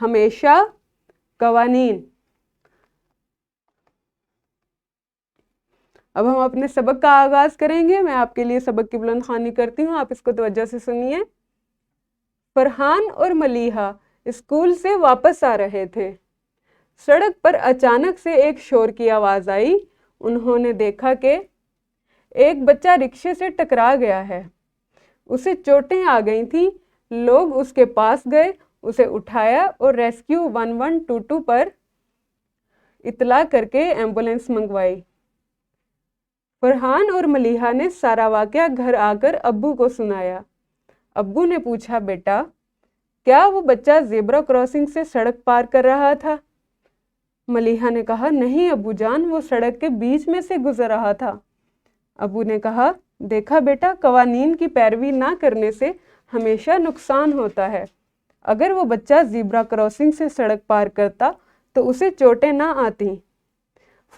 ہمیشہ، قوانین۔ اب ہم اپنے سبق کا آغاز کریں گے۔ میں آپ کے لیے سبق کی بلند خوانی کرتی ہوں، آپ اس کو توجہ سے سنیے۔ فرحان اور ملیحہ اسکول سے واپس آ رہے تھے۔ سڑک پر اچانک سے ایک شور کی آواز آئی۔ انہوں نے دیکھا کہ ایک بچہ رکشے سے ٹکرا گیا ہے، اسے چوٹیں آ گئی تھیں۔ لوگ اس کے پاس گئے، اسے اٹھایا اور ریسکیو 1122 پر اطلاع کر کے ایمبولینس منگوائی۔ فرحان اور ملیحہ نے سارا واقعہ گھر آ کر ابو کو سنایا۔ ابو نے پوچھا، بیٹا کیا وہ بچہ زیبرا کراسنگ سے سڑک پار کر رہا تھا؟ ملیحہ نے کہا، نہیں ابو جان، وہ سڑک کے بیچ میں سے گزر رہا تھا۔ ابو نے کہا، دیکھا بیٹا، قوانین کی پیروی نہ کرنے سے ہمیشہ نقصان ہوتا ہے۔ اگر وہ بچہ زیبرا کراسنگ سے سڑک پار کرتا تو اسے چوٹیں نہ آتی۔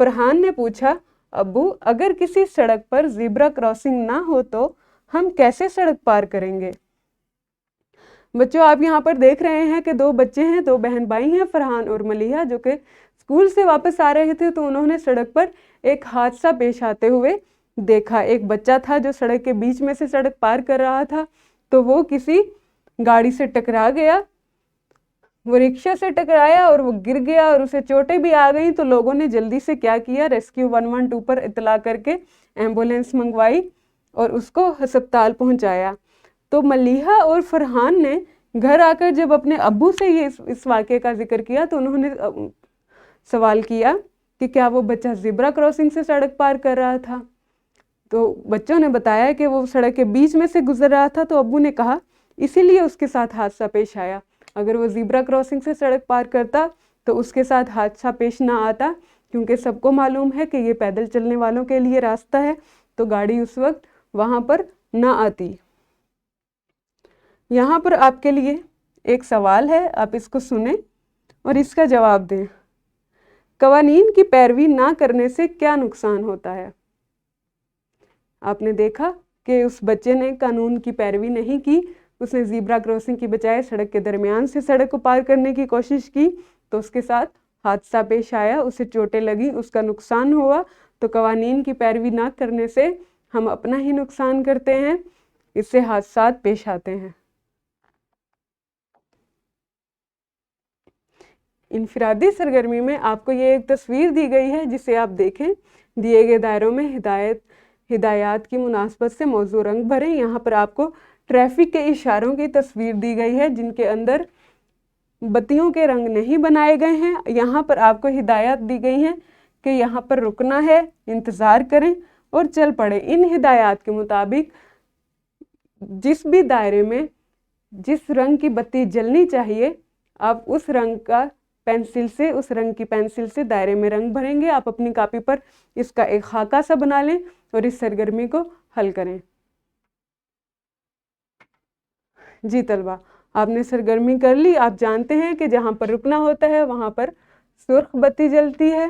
فرحان نے پوچھا، ابو اگر کسی سڑک پر زیبرا کراسنگ نہ ہو تو ہم کیسے سڑک پار کریں گے؟ بچوں، آپ یہاں پر دیکھ رہے ہیں کہ دو بچے ہیں، دو بہن بھائی ہیں، فرحان اور ملیحہ، جو کہ اسکول سے واپس آ رہے تھے تو انہوں نے سڑک پر ایک حادثہ پیش آتے ہوئے دیکھا۔ ایک بچہ تھا جو سڑک کے بیچ میں سے سڑک پار کر رہا تھا، تو وہ کسی گاڑی سے ٹکرا گیا، وہ رکشہ سے ٹکرایا اور وہ گر گیا اور اسے چوٹیں بھی آ گئیں۔ تو لوگوں نے جلدی سے کیا کیا، ریسکیو 112 پر اطلاع کر کے ایمبولینس منگوائی اور اس کو ہسپتال پہنچایا۔ تو ملیحہ اور فرحان نے گھر آ کر جب اپنے ابو سے اس واقعے کا ذکر کیا تو انہوں نے سوال کیا کہ کیا وہ بچہ زیبرا کراسنگ سے سڑک پار کر رہا تھا؟ تو بچوں نے بتایا کہ وہ سڑک کے بیچ میں سے گزر رہا تھا۔ تو ابو نے کہا اسی لیے اس کے ساتھ حادثہ پیش آیا، اگر وہ زیبرا کراسنگ سے سڑک پار کرتا تو اس کے ساتھ حادثہ پیش نہ آتا، کیونکہ سب کو معلوم ہے کہ یہ پیدل چلنے والوں کے لیے راستہ ہے، تو گاڑی اس وقت وہاں پر نہ آتی۔ یہاں پر آپ کے لیے ایک سوال ہے، آپ اس کو سنیں اور اس کا جواب دیں۔ قوانین کی پیروی نہ کرنے سے کیا نقصان ہوتا ہے؟ آپ نے دیکھا کہ اس بچے نے قانون کی پیروی نہیں کی، اس نے زیبرا کراسنگ کی بجائے سڑک کے درمیان سے سڑک کو پار کرنے کی کوشش کی، تو اس کے ساتھ حادثہ پیش آیا، اسے چوٹیں لگی، اس کا نقصان ہوا۔ تو قوانین کی پیروی نہ کرنے سے ہم اپنا ہی نقصان کرتے ہیں، اس سے حادثات پیش آتے ہیں۔ انفرادی سرگرمی میں آپ کو یہ ایک تصویر دی گئی ہے جسے آپ دیکھیں۔ دیے گئے دائروں میں ہدایات کی مناسبت سے موضوع رنگ بھریں۔ یہاں پر آپ کو ٹریفک کے اشاروں کی تصویر دی گئی ہے جن کے اندر بتیوں کے رنگ نہیں بنائے گئے ہیں۔ یہاں پر آپ کو ہدایات دی گئی ہیں کہ یہاں پر رکنا ہے، انتظار کریں اور چل پڑیں۔ ان ہدایات کے مطابق جس بھی دائرے میں جس رنگ کی بتی جلنی چاہیے، آپ اس رنگ کی پینسل سے دائرے میں رنگ بھریں گے۔ آپ اپنی کاپی پر اس کا ایک خاکہ سا بنا لیں اور اس سرگرمی کو حل کریں۔ جی طلبہ، آپ نے سرگرمی کر لی۔ آپ جانتے ہیں کہ جہاں پر رکنا ہوتا ہے وہاں پر سرخ بتی جلتی ہے،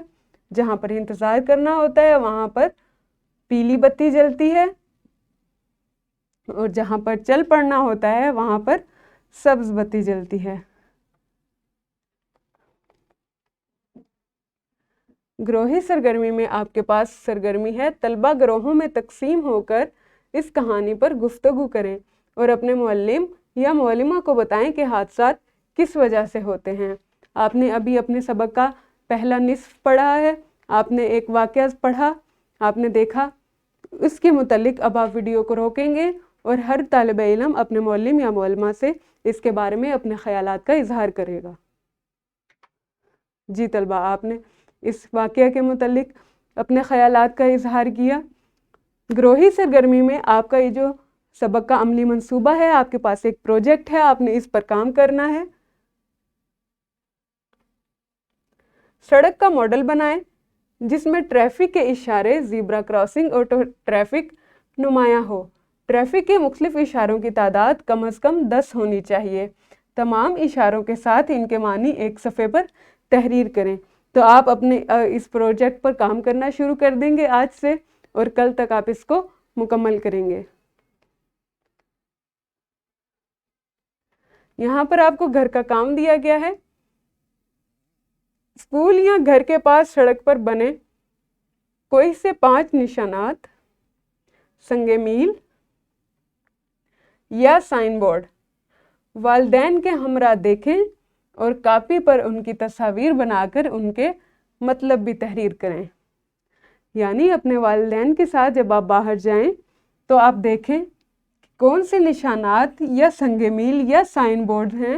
جہاں پر انتظار کرنا ہوتا ہے وہاں پر پیلی بتی جلتی ہے، اور جہاں پر چل پڑنا ہوتا ہے وہاں پر سبز بتی جلتی ہے۔ گروہی سرگرمی میں آپ کے پاس سرگرمی ہے، طلبہ گروہوں میں تقسیم ہو کر اس کہانی پر گفتگو کریں اور اپنے معلم یا معلمہ کو بتائیں کہ حادثات کس وجہ سے ہوتے ہیں۔ آپ نے ابھی اپنے سبق کا پہلا نصف پڑھا ہے، آپ نے ایک واقعہ پڑھا، آپ نے دیکھا، اس کے متعلق اب آپ ویڈیو کو روکیں گے اور ہر طالب علم اپنے معلم یا معلمہ سے اس کے بارے میں اپنے خیالات کا اظہار کرے گا۔ جی طلبہ، آپ نے اس واقعہ کے متعلق اپنے خیالات کا اظہار کیا۔ گروہی سرگرمی میں آپ کا یہ جو سبق کا عملی منصوبہ ہے، آپ کے پاس ایک پروجیکٹ ہے، آپ نے اس پر کام کرنا ہے۔ سڑک کا ماڈل بنائیں جس میں ٹریفک کے اشارے، زیبرا کراسنگ اور ٹریفک نمایاں ہو۔ ٹریفک کے مختلف اشاروں کی تعداد کم از کم 10 ہونی چاہیے۔ تمام اشاروں کے ساتھ ان کے معنی ایک صفحے پر تحریر کریں۔ تو آپ اپنے اس پروجیکٹ پر کام کرنا شروع کر دیں گے آج سے، اور کل تک آپ اس کو مکمل کریں گے۔ یہاں پر آپ کو گھر کا کام دیا گیا ہے۔ اسکول یا گھر کے پاس سڑک پر بنے کوئی سے 5 نشانات، سنگ میل یا سائن بورڈ والدین کے ہمراہ دیکھیں اور کاپی پر ان کی تصاویر بنا کر ان کے مطلب بھی تحریر کریں۔ یعنی اپنے والدین کے ساتھ جب آپ باہر جائیں تو آپ دیکھیں کون سے نشانات یا سنگ میل یا سائن بورڈ ہیں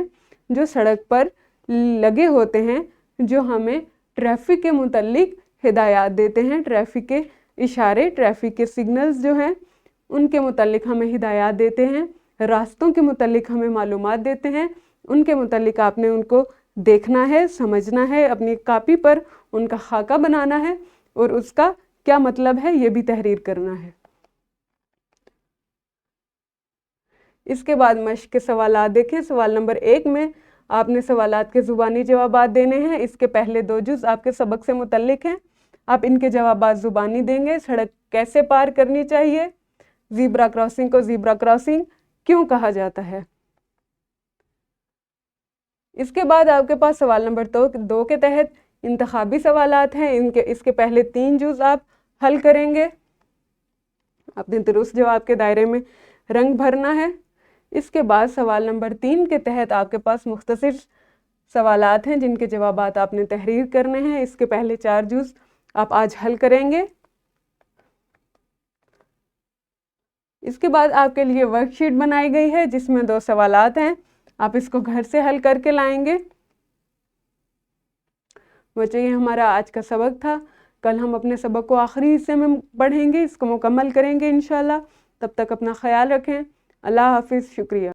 جو سڑک پر لگے ہوتے ہیں، جو ہمیں ٹریفک کے متعلق ہدایات دیتے ہیں، ٹریفک کے اشارے، ٹریفک کے سگنلز جو ہیں ان کے متعلق ہمیں ہدایات دیتے ہیں، راستوں کے متعلق ہمیں معلومات دیتے ہیں، ان کے متعلق آپ نے ان کو دیکھنا ہے، سمجھنا ہے، اپنی کاپی پر ان کا خاکہ بنانا ہے اور اس کا کیا مطلب ہے یہ بھی تحریر کرنا ہے۔ اس کے بعد مشق کے سوالات دیکھیں۔ سوال نمبر 1 میں آپ نے سوالات کے زبانی جوابات دینے ہیں۔ اس کے پہلے 2 جز آپ کے سبق سے متعلق ہیں، آپ ان کے جوابات زبانی دیں گے۔ سڑک کیسے پار کرنی چاہیے؟ زیبرا کراسنگ کو زیبرا کراسنگ کیوں کہا جاتا ہے؟ اس کے بعد آپ کے پاس سوال نمبر 2 کے تحت انتخابی سوالات ہیں۔ اس کے پہلے 3 جز آپ حل کریں گے، اپنے درست جواب کے دائرے میں رنگ بھرنا ہے۔ اس کے بعد سوال نمبر 3 کے تحت آپ کے پاس مختصر سوالات ہیں جن کے جوابات آپ نے تحریر کرنے ہیں۔ اس کے پہلے 4 جز آپ آج حل کریں گے۔ اس کے بعد آپ کے لیے ورک شیٹ بنائی گئی ہے جس میں 2 سوالات ہیں، آپ اس کو گھر سے حل کر کے لائیں گے۔ بچے یہ ہمارا آج کا سبق تھا، کل ہم اپنے سبق کو آخری حصے میں پڑھیں گے، اس کو مکمل کریں گے انشاءاللہ۔ تب تک اپنا خیال رکھیں۔ اللہ حافظ، شکریہ۔